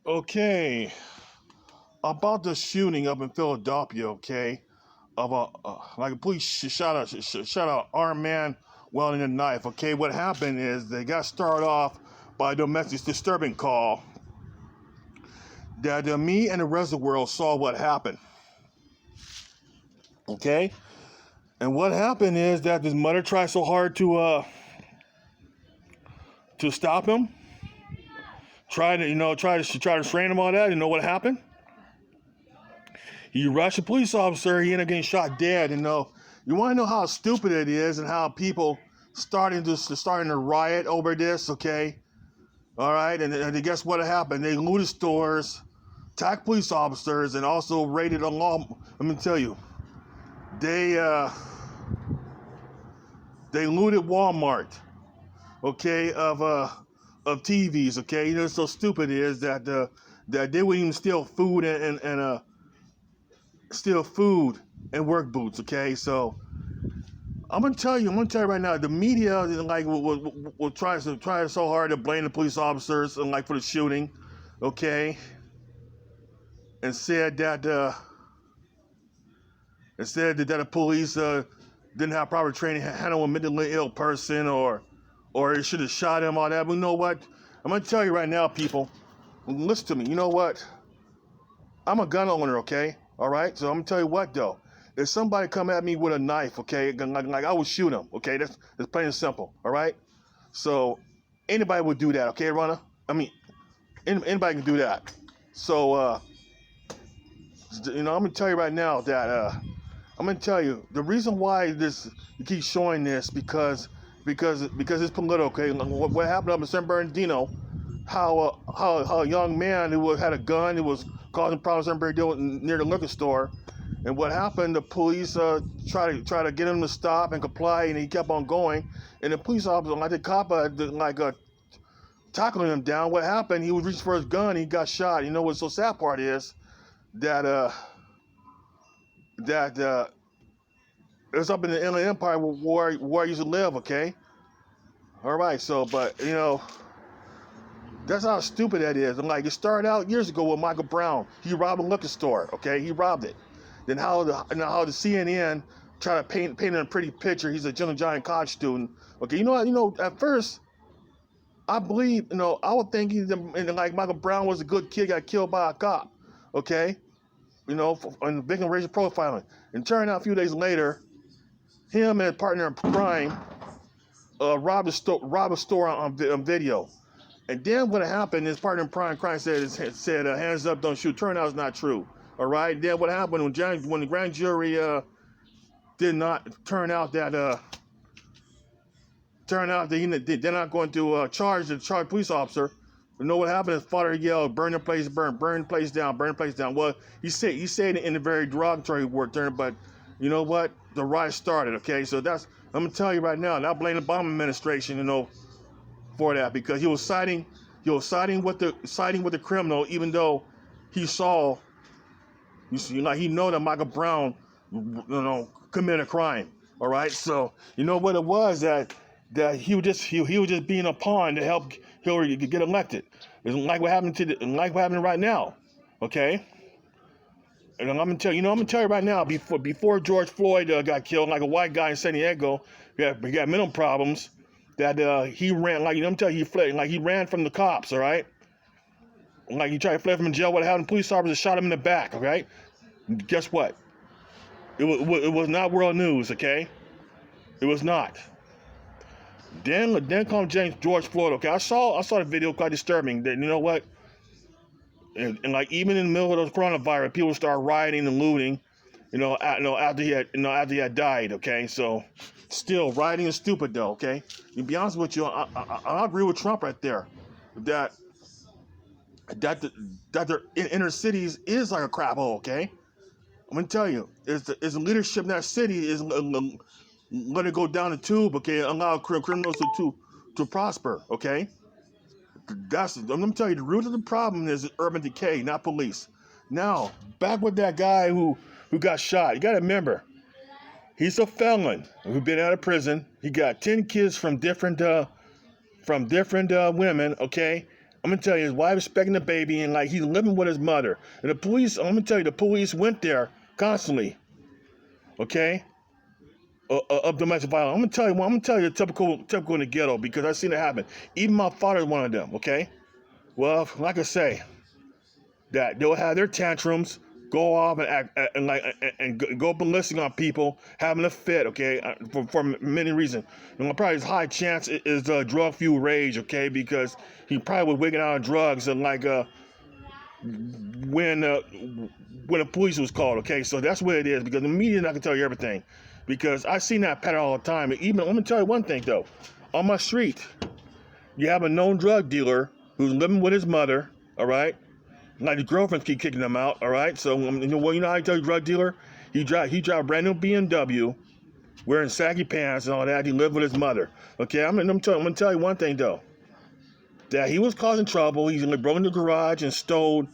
Okay, about the shooting up in Philadelphia. Okay, of a police shot a armed man wielding a knife. Okay, what happened is they got started off by a domestic disturbance call that me and the rest of the world saw what happened. Okay, and what happened is that this mother tried so hard to stop him, try to restrain him, all that. You know what happened? He rushed a police officer. He ended up getting shot dead. You want to know how stupid it is and how people starting to riot over this. Okay, all right, and guess what happened? They looted stores, attacked police officers, and also raided a law. Let me tell you, they looted Walmart. Okay, of TVs. Okay, so stupid it is that they would even steal food and steal food and work boots. Okay, so I'm gonna tell you right now, the media like will try so hard to blame the police officers and like for the shooting, okay, and said that the police didn't have proper training, handle a mentally ill person, or it should have shot him, all that. But you know what? I'm gonna tell you right now, people, listen to me. You know what? I'm a gun owner, okay? All right. So I'm gonna tell you what though. If somebody come at me with a knife, okay, like I would shoot them, okay? That's plain and simple, all right? So anybody would do that, okay, Ronna? I mean, anybody can do that. So I'm gonna tell you right now that I'm gonna tell you the reason why you keep showing this because it's political, okay? What happened up in San Bernardino? How a young man who had a gun, who was causing problems in San Bernardino near the liquor store. And what happened? The police try to get him to stop and comply, and he kept on going. And the police officer, like the cop, tackling him down. What happened? He was reaching for his gun. He got shot. You know what's so sad part is that it was up in the Inland Empire where I used to live. Okay, all right. So, but that's how stupid that is. And like it started out years ago with Michael Brown. He robbed a liquor store. Okay, he robbed it. Then how the CNN try to paint in a pretty picture. He's a Gentle Giant college student. Okay, you know what? At first, I believe, I would think like Michael Brown was a good kid, got killed by a cop. Okay, and victim racial profiling. And turned out a few days later, him and his partner in crime robbed a store on video. And then what happened? His partner in crime said hands up, don't shoot. Turned out it's not true. All right. Then what happened when the grand jury did not turn out that they're not going to charge the police officer. You know what happened? His father yelled, "Burn the place, burn the place down, burn the place down." Well, he said it in a very derogatory word term, but you know what? The riot started. Okay, so I'm gonna tell you right now. And I blame the Obama administration, for that because he was siding with the criminal, even though he saw. He know that Michael Brown, committed a crime. All right, so you know what it was that he was just being a pawn to help Hillary get elected. It's like what happened right now. Okay, and I'm gonna tell you right now. Before George Floyd got killed, like a white guy in San Diego, he got mental problems. That he ran I'm telling you, he fled he ran from the cops. All right. Like he tried to flee from jail. What happened? Police officers shot him in the back. Okay, guess what? It was not world news. Okay, it was not. Then comes George Floyd. Okay, I saw the video, quite disturbing. That you know what? And like even in the middle of the coronavirus, people start rioting and looting. After he had died. Okay, so still rioting is stupid though. Okay, to be honest with you, I agree with Trump right there. That their inner cities is like a crap hole, okay? I'm gonna tell you, is the leadership in that city is let it go down the tube, okay? Allow criminals to prosper, okay? I'm gonna tell you, the root of the problem is urban decay, not police. Now, back with that guy who got shot. You gotta remember, he's a felon who's been out of prison. He got 10 kids from different women, okay? I'm gonna tell you, his wife is expecting a baby, and like he's living with his mother. And the police, I'm gonna tell you, the police went there constantly. Okay, of domestic violence. I'm gonna tell you, typical in the ghetto because I've seen it happen. Even my father is one of them. Okay, well, like I say, that they'll have their tantrums, go off and act and like and go ballistic on people, having a fit. Okay, for many reasons. And probably his high chance is drug fueled rage. Okay, because he probably was wigging out on drugs and like when the police was called. Okay, so that's what it is because the media not gonna tell you everything. Because I've seen that pattern all the time. And even let me tell you one thing though, on my street, you have a known drug dealer who's living with his mother. All right. Like his girlfriends keep kicking him out, all right? So, you know how you tell you drug dealer? He drive a brand new BMW, wearing saggy pants and all that. He lived with his mother, okay? I'm gonna tell you one thing, though. That he was causing trouble. He broke into the garage and stole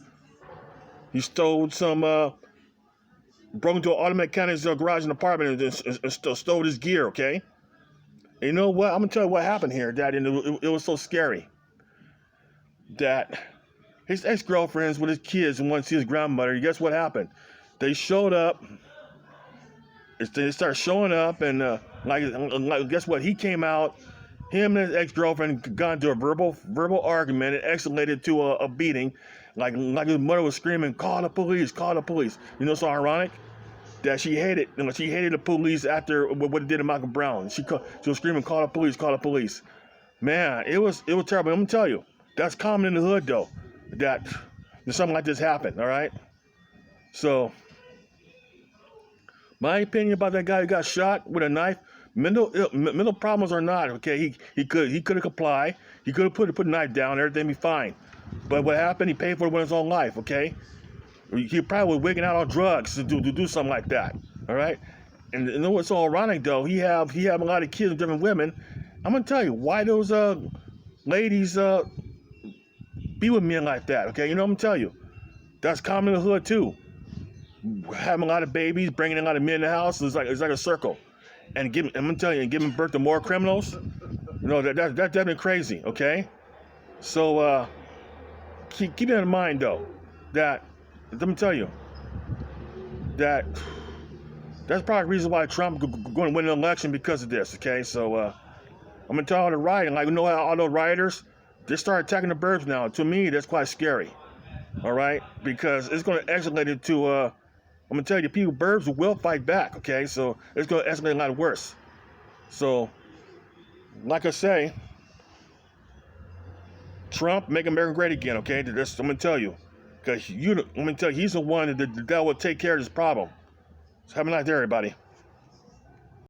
some, broke into an auto mechanic's garage and apartment and stole his gear, okay? And you know what? I'm gonna tell you what happened here, Dad, and it was so scary. That his ex-girlfriends with his kids and wanted to see his grandmother. Guess what happened? They showed up. They started showing up, and like guess what? He came out. Him and his ex-girlfriend got into a verbal argument. It escalated to a beating. Like his mother was screaming, "Call the police! Call the police!" You know, so ironic that she hated the police after what it did to Michael Brown. She was screaming, "Call the police! Call the police!" Man, it was terrible. I'm gonna tell you, that's common in the hood though. That something like this happened, all right? So, my opinion about that guy who got shot with a knife, mental problems or not, okay? He could have complied. He could have put a knife down, everything be fine. But what happened? He paid for it with his own life, okay? He probably was wigging out on drugs to do something like that, all right? And you know what's so ironic though? He have a lot of kids with different women. I'm gonna tell you why those ladies be with men like that, okay? You know what I'm telling you? That's common in the hood too. Having a lot of babies, bringing a lot of men in the house is like a circle. And I'm gonna tell you, giving birth to more criminals. You know that's definitely crazy, okay? So keep it in mind though, that let me tell you that that's probably the reason why Trump going to win an election because of this, okay? So I'm gonna tell all the rioting, like you know how all those rioters. They start attacking the burbs now. To me, that's quite scary. All right, because it's going to escalate into. I'm going to tell you, people, burbs will fight back. Okay, so it's going to escalate a lot worse. So, like I say, Trump make America great again. Okay, that's I'm going to tell you, because I'm going to tell you, he's the one that will take care of this problem. So have a nice day, everybody.